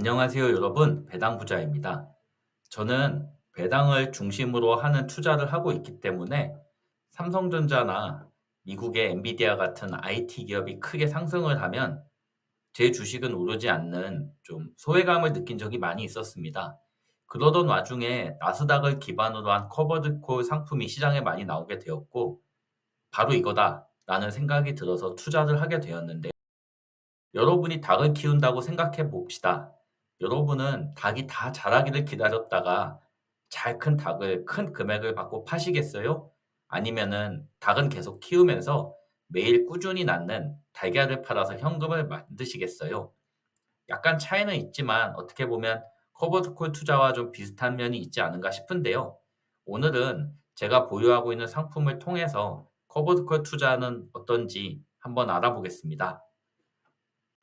안녕하세요, 여러분. 배당 부자입니다. 저는 배당을 중심으로 하는 투자를 하고 있기 때문에 삼성전자나 미국의 엔비디아 같은 IT 기업이 크게 상승을 하면 제 주식은 오르지 않는 좀 소외감을 느낀 적이 많이 있었습니다. 그러던 와중에 나스닥을 기반으로 한 커버드 콜 상품이 시장에 많이 나오게 되었고, 바로 이거다라는 생각이 들어서 투자를 하게 되었는데, 여러분이 닭을 키운다고 생각해 봅시다. 여러분은 닭이 다 자라기를 기다렸다가 잘 큰 닭을 큰 금액을 받고 파시겠어요? 아니면은 닭은 계속 키우면서 매일 꾸준히 낳는 달걀을 팔아서 현금을 만드시겠어요? 약간 차이는 있지만 어떻게 보면 커버드콜 투자와 좀 비슷한 면이 있지 않은가 싶은데요. 오늘은 제가 보유하고 있는 상품을 통해서 커버드콜 투자는 어떤지 한번 알아보겠습니다.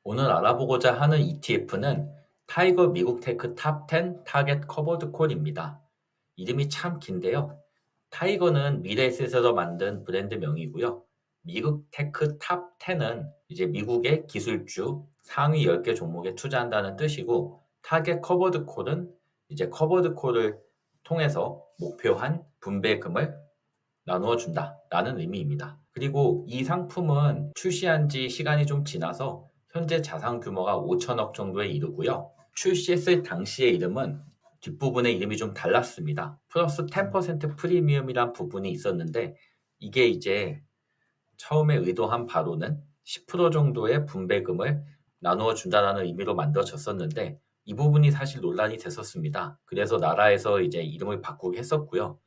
오늘 알아보고자 하는 ETF는 타이거 미국 테크 탑 10 타겟 커버드 콜입니다. 이름이 참 긴데요. 타이거는 미래에셋에서 만든 브랜드 명이고요. 미국 테크 탑 10은 이제 미국의 기술주 상위 10개 종목에 투자한다는 뜻이고, 타겟 커버드 콜은 이제 커버드 콜을 통해서 목표한 분배금을 나누어 준다라는 의미입니다. 그리고 이 상품은 출시한 지 시간이 좀 지나서 현재 자산 규모가 5천억 정도에 이르고요. 출시했을 당시의 이름은 뒷부분의 이름이 좀 달랐습니다. 플러스 10% 프리미엄이란 부분이 있었는데, 이게 이제 처음에 의도한 바로는 10% 정도의 분배금을 나누어 준다라는 의미로 만들어졌었는데, 이 부분이 사실 논란이 됐었습니다. 그래서 나라에서 이제 이름을 바꾸게 했었고요.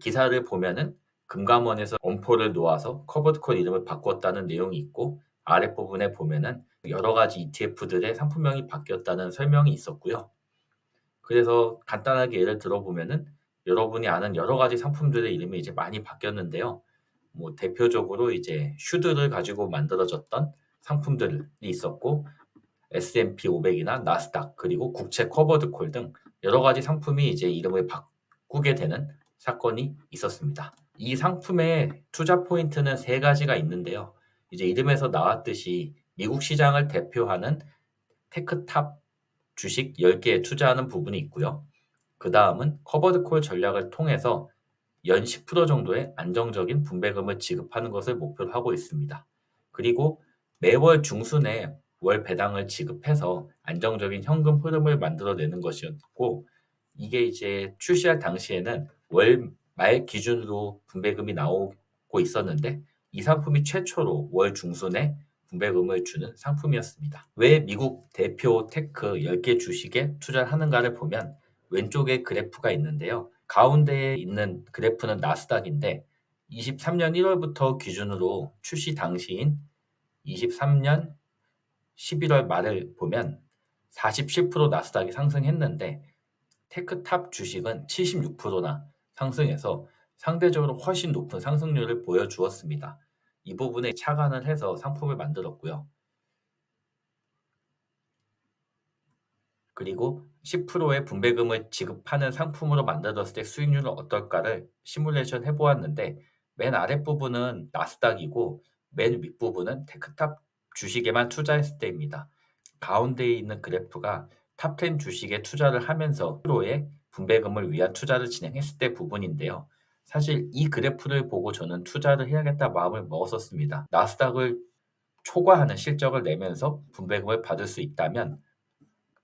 기사를 보면은 금감원에서 엄포를 놓아서 커버드콜 이름을 바꿨다는 내용이 있고, 아랫부분에 보면은 여러 가지 ETF들의 상품명이 바뀌었다는 설명이 있었고요. 그래서 간단하게 예를 들어보면은 여러분이 아는 여러 가지 상품들의 이름이 이제 많이 바뀌었는데요. 뭐 대표적으로 이제 슈드를 가지고 만들어졌던 상품들이 있었고, S&P 500이나 나스닥, 그리고 국채 커버드콜 등 여러 가지 상품이 이제 이름을 바꾸게 되는 사건이 있었습니다. 이 상품의 투자 포인트는 세 가지가 있는데요. 이제 이름에서 나왔듯이 미국 시장을 대표하는 테크탑 주식 10개에 투자하는 부분이 있고요. 그 다음은 커버드콜 전략을 통해서 연 10% 정도의 안정적인 분배금을 지급하는 것을 목표로 하고 있습니다. 그리고 매월 중순에 월 배당을 지급해서 안정적인 현금 흐름을 만들어내는 것이었고, 이게 이제 출시할 당시에는 월 말 기준으로 분배금이 나오고 있었는데, 이 상품이 최초로 월 중순에 분배금을 주는 상품이었습니다. 왜 미국 대표 테크 10개 주식에 투자를 하는가를 보면 왼쪽에 그래프가 있는데요. 가운데에 있는 그래프는 나스닥인데, 23년 1월부터 기준으로 출시 당시인 23년 11월 말을 보면 47% 나스닥이 상승했는데, 테크탑 주식은 76%나 상승해서 상대적으로 훨씬 높은 상승률을 보여주었습니다. 이 부분에 착안을 해서 상품을 만들었고요. 그리고 10%의 분배금을 지급하는 상품으로 만들었을 때 수익률은 어떨까를 시뮬레이션 해보았는데, 맨 아랫부분은 나스닥이고 맨 윗부분은 테크탑 주식에만 투자했을 때입니다. 가운데에 있는 그래프가 탑 10 주식에 투자를 하면서 10%의 분배금을 위한 투자를 진행했을 때 부분인데요. 사실 이 그래프를 보고 저는 투자를 해야겠다 마음을 먹었었습니다. 나스닥을 초과하는 실적을 내면서 분배금을 받을 수 있다면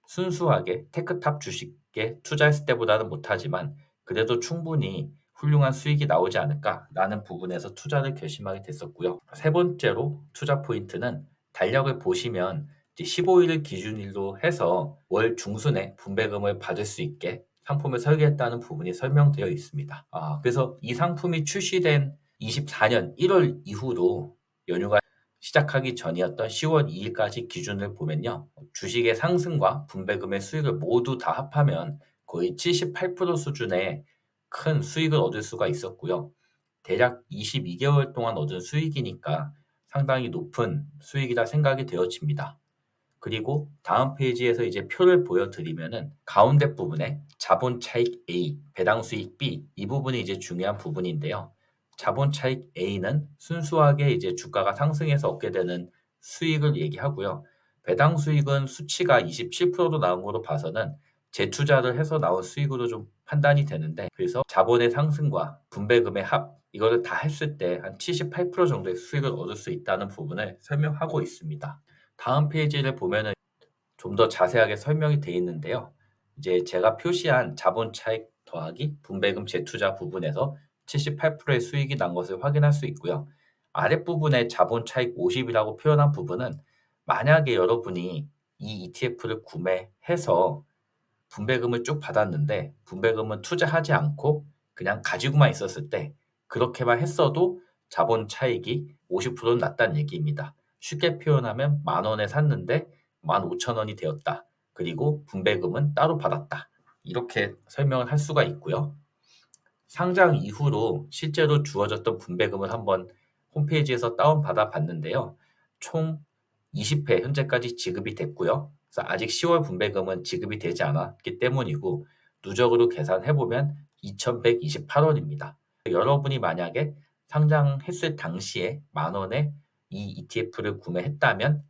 순수하게 테크탑 주식에 투자했을 때보다는 못하지만 그래도 충분히 훌륭한 수익이 나오지 않을까라는 부분에서 투자를 결심하게 됐었고요. 세 번째로 투자 포인트는 달력을 보시면 이제 15일을 기준일로 해서 월 중순에 분배금을 받을 수 있게 상품을 설계했다는 부분이 설명되어 있습니다. 그래서 이 상품이 출시된 24년 1월 이후로 연휴가 시작하기 전이었던 10월 2일까지 기준을 보면요. 주식의 상승과 분배금의 수익을 모두 다 합하면 거의 78% 수준의 큰 수익을 얻을 수가 있었고요. 대략 22개월 동안 얻은 수익이니까 상당히 높은 수익이라 생각이 되어집니다. 그리고 다음 페이지에서 이제 표를 보여드리면은 가운데 부분에 자본 차익 A, 배당 수익 B 이 부분이 이제 중요한 부분인데요. 자본 차익 A는 순수하게 이제 주가가 상승해서 얻게 되는 수익을 얘기하고요. 배당 수익은 수치가 27%로 나온 거로 봐서는 재투자를 해서 나온 수익으로 좀 판단이 되는데, 그래서 자본의 상승과 분배금의 합 이거를 다 했을 때 한 78% 정도의 수익을 얻을 수 있다는 부분을 설명하고 있습니다. 다음 페이지를 보면은 좀 더 자세하게 설명이 되어 있는데요. 이제 제가 표시한 자본 차익 더하기 분배금 재투자 부분에서 78%의 수익이 난 것을 확인할 수 있고요. 아랫부분에 자본 차익 50이라고 표현한 부분은 만약에 여러분이 이 ETF를 구매해서 분배금을 쭉 받았는데 분배금은 투자하지 않고 그냥 가지고만 있었을 때 그렇게만 했어도 자본 차익이 50%는 났다는 얘기입니다. 쉽게 표현하면 10,000원에 샀는데 15,000원이 되었다. 그리고 분배금은 따로 받았다. 이렇게 설명을 할 수가 있고요. 상장 이후로 실제로 주어졌던 분배금을 한번 홈페이지에서 다운받아 봤는데요. 총 20회 현재까지 지급이 됐고요. 그래서 아직 10월 분배금은 지급이 되지 않았기 때문이고 누적으로 계산해보면 2,128원입니다. 여러분이 만약에 상장했을 당시에 10,000원에 이 ETF를 구매했다면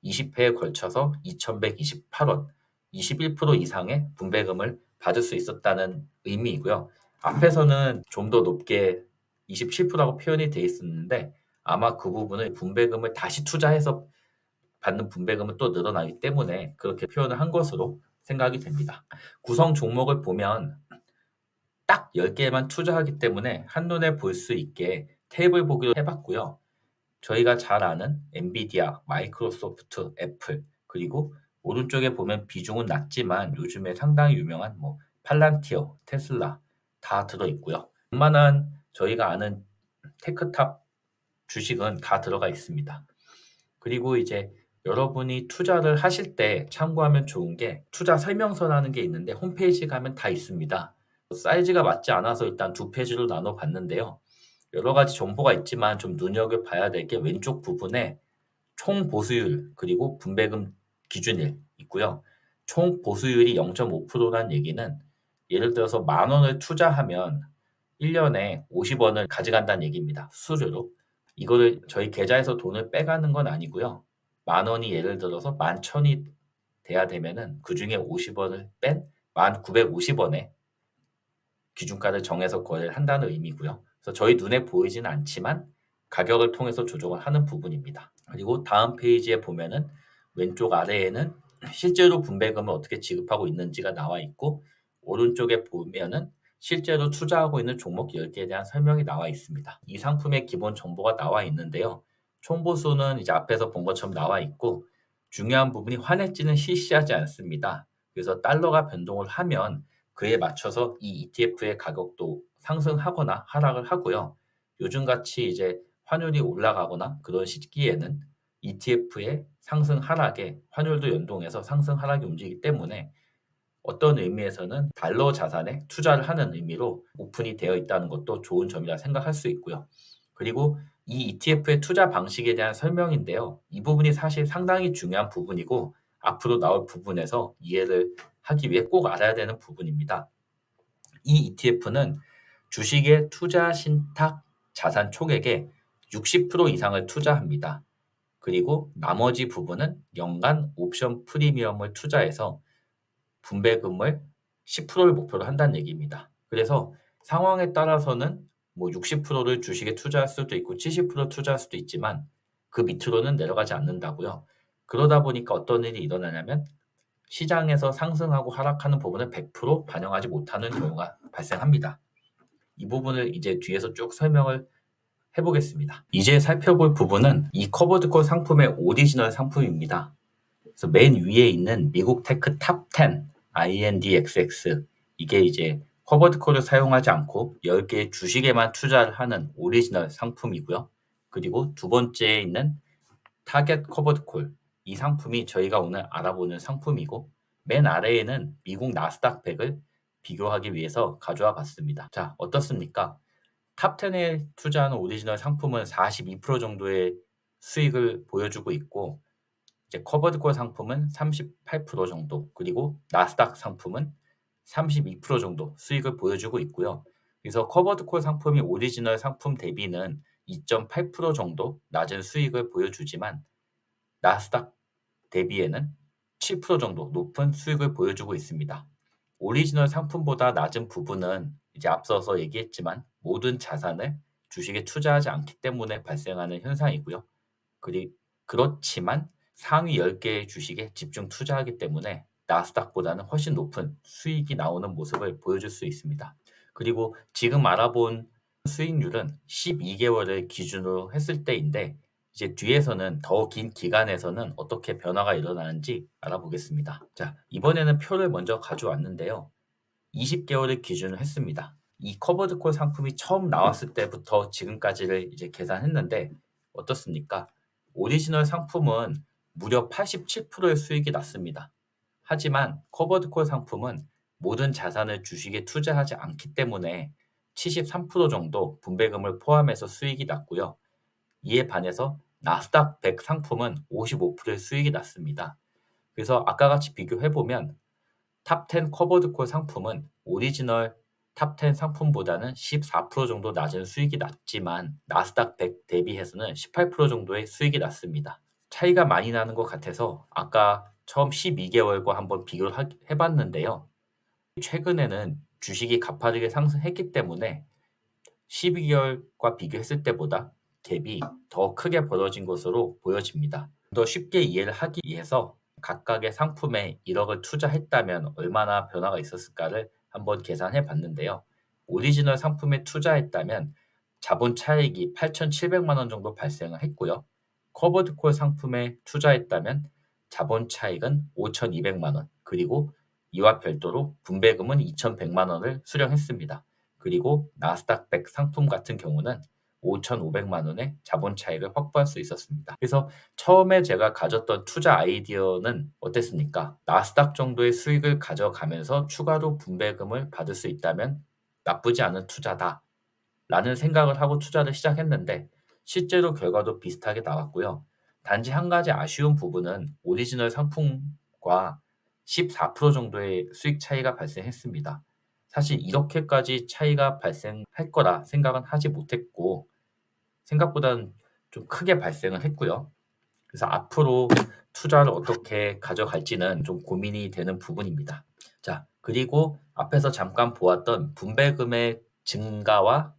20회에 걸쳐서 2,128원, 21% 이상의 분배금을 받을 수 있었다는 의미이고요. 앞에서는 좀 더 높게 27%라고 표현이 돼 있었는데 아마 그 부분을 분배금을 다시 투자해서 받는 분배금은 또 늘어나기 때문에 그렇게 표현을 한 것으로 생각이 됩니다. 구성 종목을 보면 딱 10개만 투자하기 때문에 한눈에 볼 수 있게 테이블 보기로 해봤고요. 저희가 잘 아는 엔비디아, 마이크로소프트, 애플, 그리고 오른쪽에 보면 비중은 낮지만 요즘에 상당히 유명한 뭐 팔란티어, 테슬라 다 들어있고요. 웬만한 저희가 아는 테크탑 주식은 다 들어가 있습니다. 그리고 이제 여러분이 투자를 하실 때 참고하면 좋은 게 투자 설명서라는 게 있는데 홈페이지 가면 다 있습니다. 사이즈가 맞지 않아서 일단 두 페이지로 나눠 봤는데요. 여러 가지 정보가 있지만 좀 눈여겨봐야 될 게 왼쪽 부분에 총 보수율 그리고 분배금 기준일 있고요. 총 보수율이 0.5%라는 얘기는 예를 들어서 10,000원을 투자하면 1년에 50원을 가져간다는 얘기입니다. 수수료로. 이거를 저희 계좌에서 돈을 빼가는 건 아니고요. 10,000원이 예를 들어서 11,000원이 돼야 되면은 그중에 50원을 뺀 1,950원에 기준가를 정해서 거래를 한다는 의미고요. 그래서 저희 눈에 보이지는 않지만 가격을 통해서 조정을 하는 부분입니다. 그리고 다음 페이지에 보면은 왼쪽 아래에는 실제로 분배금을 어떻게 지급하고 있는지가 나와 있고 오른쪽에 보면은 실제로 투자하고 있는 종목 10개에 대한 설명이 나와 있습니다. 이 상품의 기본 정보가 나와 있는데요. 총보수는 이제 앞에서 본 것처럼 나와 있고 중요한 부분이 환해지는 실시하지 않습니다. 그래서 달러가 변동을 하면 그에 맞춰서 이 ETF의 가격도 상승하거나 하락을 하고요. 요즘같이 이제 환율이 올라가거나 그런 시기에는 ETF의 상승 하락에 환율도 연동해서 상승 하락이 움직이기 때문에 어떤 의미에서는 달러 자산에 투자를 하는 의미로 오픈이 되어 있다는 것도 좋은 점이라 생각할 수 있고요. 그리고 이 ETF의 투자 방식에 대한 설명인데요. 이 부분이 사실 상당히 중요한 부분이고 앞으로 나올 부분에서 이해를 하기 위해 꼭 알아야 되는 부분입니다. 이 ETF는 주식의 투자 신탁 자산 총액의 60% 이상을 투자합니다. 그리고 나머지 부분은 연간 옵션 프리미엄을 투자해서 분배금을 10%를 목표로 한다는 얘기입니다. 그래서 상황에 따라서는 뭐 60%를 주식에 투자할 수도 있고 70% 투자할 수도 있지만 그 밑으로는 내려가지 않는다고요. 그러다 보니까 어떤 일이 일어나냐면 시장에서 상승하고 하락하는 부분을 100% 반영하지 못하는 경우가 발생합니다. 이 부분을 이제 뒤에서 쭉 설명을 해보겠습니다. 이제 살펴볼 부분은 이 커버드콜 상품의 오리지널 상품입니다. 그래서 맨 위에 있는 미국 테크 탑10 INDXX 이게 이제 커버드콜을 사용하지 않고 10개의 주식에만 투자를 하는 오리지널 상품이고요. 그리고 두 번째에 있는 타겟 커버드콜 이 상품이 저희가 오늘 알아보는 상품이고 맨 아래에는 미국 나스닥 100을 비교하기 위해서 가져와 봤습니다. 자, 어떻습니까? 탑10에 투자하는 오리지널 상품은 42% 정도의 수익을 보여주고 있고 이제 커버드콜 상품은 38% 정도 그리고 나스닥 상품은 32% 정도 수익을 보여주고 있고요. 그래서 커버드콜 상품이 오리지널 상품 대비는 2.8% 정도 낮은 수익을 보여주지만 나스닥 대비에는 7% 정도 높은 수익을 보여주고 있습니다. 오리지널 상품보다 낮은 부분은 이제 앞서서 얘기했지만 모든 자산을 주식에 투자하지 않기 때문에 발생하는 현상이고요. 그렇지만 상위 10개의 주식에 집중 투자하기 때문에 나스닥보다는 훨씬 높은 수익이 나오는 모습을 보여줄 수 있습니다. 그리고 지금 알아본 수익률은 12개월을 기준으로 했을 때인데 이제 뒤에서는 더 긴 기간에서는 어떻게 변화가 일어나는지 알아보겠습니다. 자, 이번에는 표를 먼저 가져왔는데요. 20개월을 기준으로 했습니다. 이 커버드 콜 상품이 처음 나왔을 때부터 지금까지를 이제 계산했는데 어떻습니까? 오리지널 상품은 무려 87%의 수익이 났습니다. 하지만 커버드 콜 상품은 모든 자산을 주식에 투자하지 않기 때문에 73% 정도 분배금을 포함해서 수익이 났고요. 이에 반해서 나스닥 100 상품은 55%의 수익이 났습니다. 그래서 아까 같이 비교해보면 탑10 커버드 콜 상품은 오리지널 탑10 상품보다는 14% 정도 낮은 수익이 났지만 나스닥 100 대비해서는 18% 정도의 수익이 났습니다. 차이가 많이 나는 것 같아서 아까 처음 12개월과 한번 비교를 해봤는데요. 최근에는 주식이 가파르게 상승했기 때문에 12개월과 비교했을 때보다 갭이 더 크게 벌어진 것으로 보여집니다. 더 쉽게 이해를 하기 위해서 각각의 상품에 1억을 투자했다면 얼마나 변화가 있었을까를 한번 계산해 봤는데요. 오리지널 상품에 투자했다면 자본 차익이 8,700만 원 정도 발생을 했고요. 커버드 콜 상품에 투자했다면 자본 차익은 5,200만 원, 그리고 이와 별도로 분배금은 2,100만 원을 수령했습니다. 그리고 나스닥 100 상품 같은 경우는 5,500만 원의 자본 차익을 확보할 수 있었습니다. 그래서 처음에 제가 가졌던 투자 아이디어는 어땠습니까? 나스닥 정도의 수익을 가져가면서 추가로 분배금을 받을 수 있다면 나쁘지 않은 투자다 라는 생각을 하고 투자를 시작했는데 실제로 결과도 비슷하게 나왔고요. 단지 한 가지 아쉬운 부분은 오리지널 상품과 14% 정도의 수익 차이가 발생했습니다. 사실 이렇게까지 차이가 발생할 거라 생각은 하지 못했고 생각보다는 좀 크게 발생을 했고요. 그래서 앞으로 투자를 어떻게 가져갈지는 좀 고민이 되는 부분입니다. 자, 그리고 앞에서 잠깐 보았던 분배금의 증가와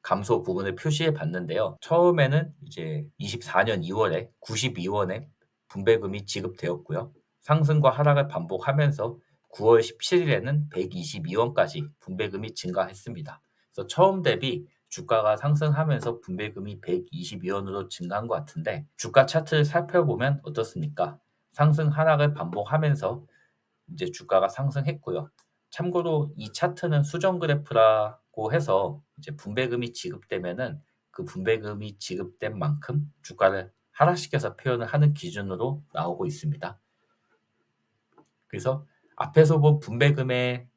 감소 부분을 표시해 봤는데요. 처음에는 이제 24년 2월에 92원의 분배금이 지급되었고요. 상승과 하락을 반복하면서 9월 17일에는 122원까지 분배금이 증가했습니다. 그래서 처음 대비 주가가 상승하면서 분배금이 122원으로 증가한 것 같은데 주가 차트를 살펴보면 어떻습니까? 상승 하락을 반복하면서 이제 주가가 상승했고요. 참고로 이 차트는 수정 그래프라고 해서 이제 분배금이 지급되면은 그 분배금이 지급된 만큼 주가를 하락시켜서 표현을 하는 기준으로 나오고 있습니다. 그래서 앞에서 본 분배금의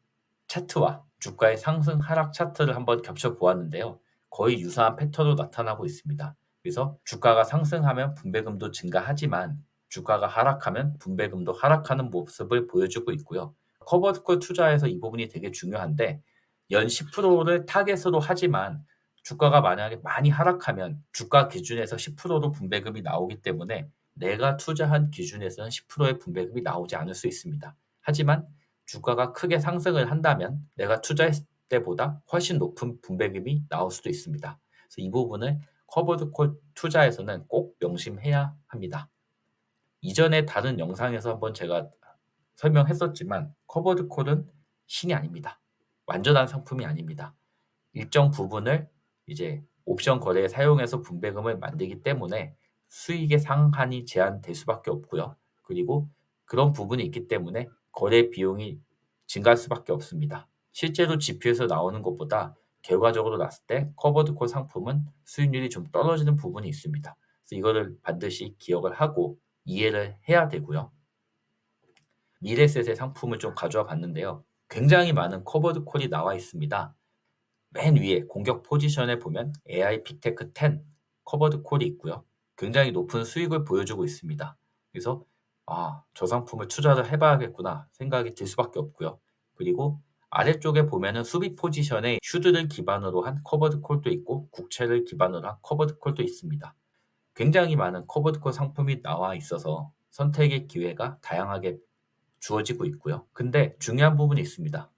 차트와 주가의 상승 하락 차트를 한번 겹쳐 보았는데요. 거의 유사한 패턴으로 나타나고 있습니다. 그래서 주가가 상승하면 분배금도 증가하지만 주가가 하락하면 분배금도 하락하는 모습을 보여주고 있고요. 커버콜 투자에서 이 부분이 되게 중요한데 연 10%를 타겟으로 하지만 주가가 만약에 많이 하락하면 주가 기준에서 10%로 분배금이 나오기 때문에 내가 투자한 기준에서는 10%의 분배금이 나오지 않을 수 있습니다. 하지만 주가가 크게 상승을 한다면 내가 투자했을 때보다 훨씬 높은 분배금이 나올 수도 있습니다. 그래서 이 부분을 커버드 콜 투자에서는 꼭 명심해야 합니다. 이전에 다른 영상에서 한번 제가 설명했었지만 커버드 콜은 신이 아닙니다. 완전한 상품이 아닙니다. 일정 부분을 이제 옵션 거래에 사용해서 분배금을 만들기 때문에 수익의 상한이 제한될 수밖에 없고요. 그리고 그런 부분이 있기 때문에 거래 비용이 증가할 수밖에 없습니다. 실제로 지표에서 나오는 것보다 결과적으로 봤을 때 커버드 콜 상품은 수익률이 좀 떨어지는 부분이 있습니다. 그래서 이거를 반드시 기억을 하고 이해를 해야 되고요. 미래셋의 상품을 좀 가져와 봤는데요. 굉장히 많은 커버드 콜이 나와 있습니다. 맨 위에 공격 포지션에 보면 AI 빅테크 10 커버드 콜이 있고요. 굉장히 높은 수익을 보여주고 있습니다. 그래서 저 상품을 투자를 해봐야겠구나 생각이 들 수밖에 없고요. 그리고 아래쪽에 보면은 수비 포지션에 슈드를 기반으로 한 커버드 콜도 있고 국채를 기반으로 한 커버드 콜도 있습니다. 굉장히 많은 커버드 콜 상품이 나와 있어서 선택의 기회가 다양하게 주어지고 있고요. 근데 중요한 부분이 있습니다.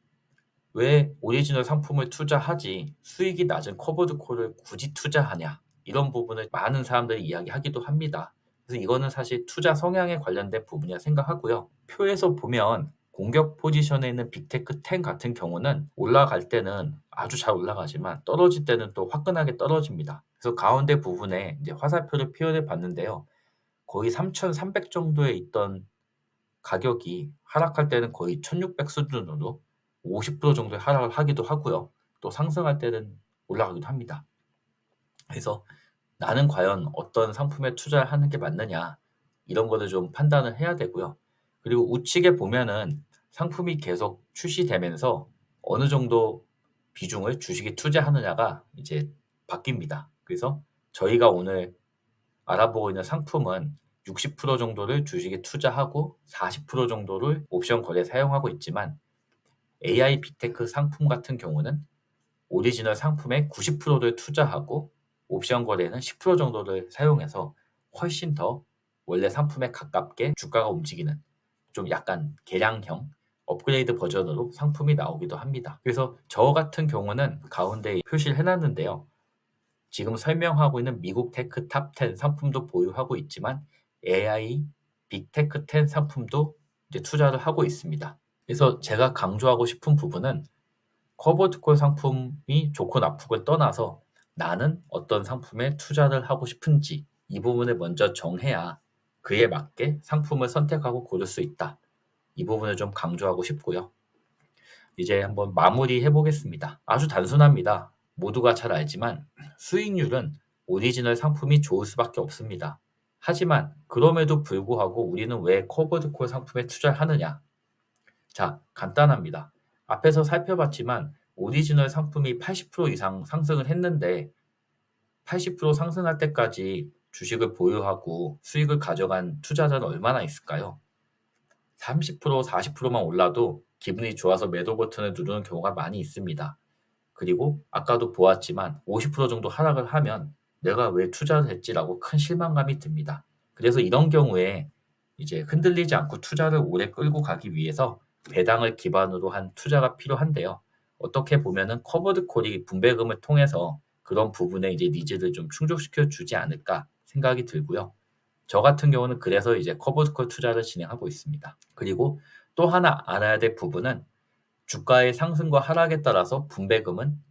왜 오리지널 상품을 투자하지 수익이 낮은 커버드 콜을 굳이 투자하냐? 이런 부분을 많은 사람들이 이야기하기도 합니다. 그래서 이거는 사실 투자 성향에 관련된 부분이라 생각하고요. 표에서 보면 공격 포지션에 있는 빅테크 10 같은 경우는 올라갈 때는 아주 잘 올라가지만 떨어질 때는 또 화끈하게 떨어집니다. 그래서 가운데 부분에 이제 화살표를 표현해 봤는데요. 거의 3,300 정도에 있던 가격이 하락할 때는 거의 1,600 수준으로 50% 정도의 하락을 하기도 하고요. 또 상승할 때는 올라가기도 합니다. 그래서 나는 과연 어떤 상품에 투자를 하는 게 맞느냐 이런 거를 좀 판단을 해야 되고요. 그리고 우측에 보면은 상품이 계속 출시되면서 어느 정도 비중을 주식에 투자하느냐가 이제 바뀝니다. 그래서 저희가 오늘 알아보고 있는 상품은 60% 정도를 주식에 투자하고 40% 정도를 옵션 거래에 사용하고 있지만 AI 빅테크 상품 같은 경우는 오리지널 상품의 90%를 투자하고 옵션 거래는 10% 정도를 사용해서 훨씬 더 원래 상품에 가깝게 주가가 움직이는 좀 약간 개량형 업그레이드 버전으로 상품이 나오기도 합니다. 그래서 저 같은 경우는 가운데 표시를 해놨는데요. 지금 설명하고 있는 미국 테크 탑 10 상품도 보유하고 있지만 AI 빅테크 10 상품도 이제 투자를 하고 있습니다. 그래서 제가 강조하고 싶은 부분은 커버드콜 상품이 좋고 나쁘고를 떠나서 나는 어떤 상품에 투자를 하고 싶은지 이 부분을 먼저 정해야 그에 맞게 상품을 선택하고 고를 수 있다. 이 부분을 좀 강조하고 싶고요. 이제 한번 마무리해 보겠습니다. 아주 단순합니다. 모두가 잘 알지만 수익률은 오리지널 상품이 좋을 수밖에 없습니다. 하지만 그럼에도 불구하고 우리는 왜 커버드콜 상품에 투자를 하느냐? 자, 간단합니다. 앞에서 살펴봤지만 오리지널 상품이 80% 이상 상승을 했는데 80% 상승할 때까지 주식을 보유하고 수익을 가져간 투자자는 얼마나 있을까요? 30%, 40%만 올라도 기분이 좋아서 매도 버튼을 누르는 경우가 많이 있습니다. 그리고 아까도 보았지만 50% 정도 하락을 하면 내가 왜 투자를 했지라고 큰 실망감이 듭니다. 그래서 이런 경우에 이제 흔들리지 않고 투자를 오래 끌고 가기 위해서 배당을 기반으로 한 투자가 필요한데요. 어떻게 보면은 커버드 콜이 분배금을 통해서 그런 부분에 이제 니즈를 좀 충족시켜 주지 않을까 생각이 들고요. 저 같은 경우는 그래서 이제 커버드 콜 투자를 진행하고 있습니다. 그리고 또 하나 알아야 될 부분은 주가의 상승과 하락에 따라서 분배금은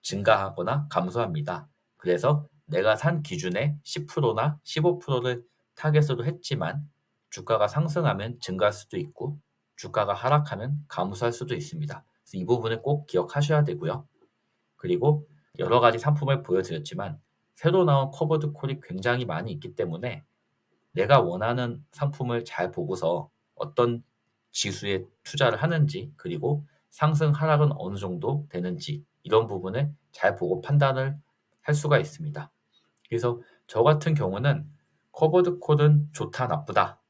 증가하거나 감소합니다. 그래서 내가 산 기준에 10%나 15%를 타겟으로 했지만 주가가 상승하면 증가할 수도 있고 주가가 하락하면 감소할 수도 있습니다. 그래서 이 부분을 꼭 기억하셔야 되고요. 그리고 여러 가지 상품을 보여드렸지만 새로 나온 커버드 콜이 굉장히 많이 있기 때문에 내가 원하는 상품을 잘 보고서 어떤 지수에 투자를 하는지 그리고 상승 하락은 어느 정도 되는지 이런 부분을 잘 보고 판단을 할 수가 있습니다. 그래서 저 같은 경우는 커버드 콜은 좋다 나쁘다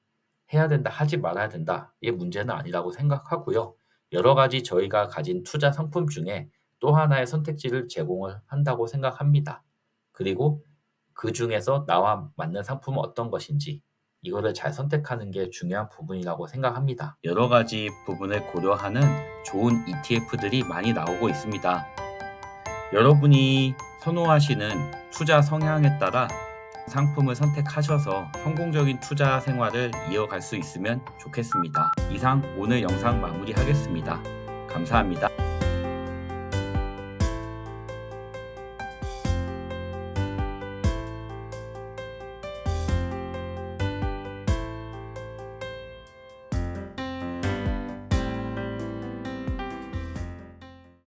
해야 된다 하지 말아야 된다 이 문제는 아니라고 생각하고요. 여러 가지 저희가 가진 투자 상품 중에 또 하나의 선택지를 제공을 한다고 생각합니다. 그리고 그 중에서 나와 맞는 상품은 어떤 것인지 이거를 잘 선택하는 게 중요한 부분이라고 생각합니다. 여러 가지 부분을 고려하는 좋은 ETF들이 많이 나오고 있습니다. 여러분이 선호하시는 투자 성향에 따라 상품을 선택하셔서 성공적인 투자 생활을 이어갈 수 있으면 좋겠습니다. 이상 오늘 영상 마무리하겠습니다. 감사합니다.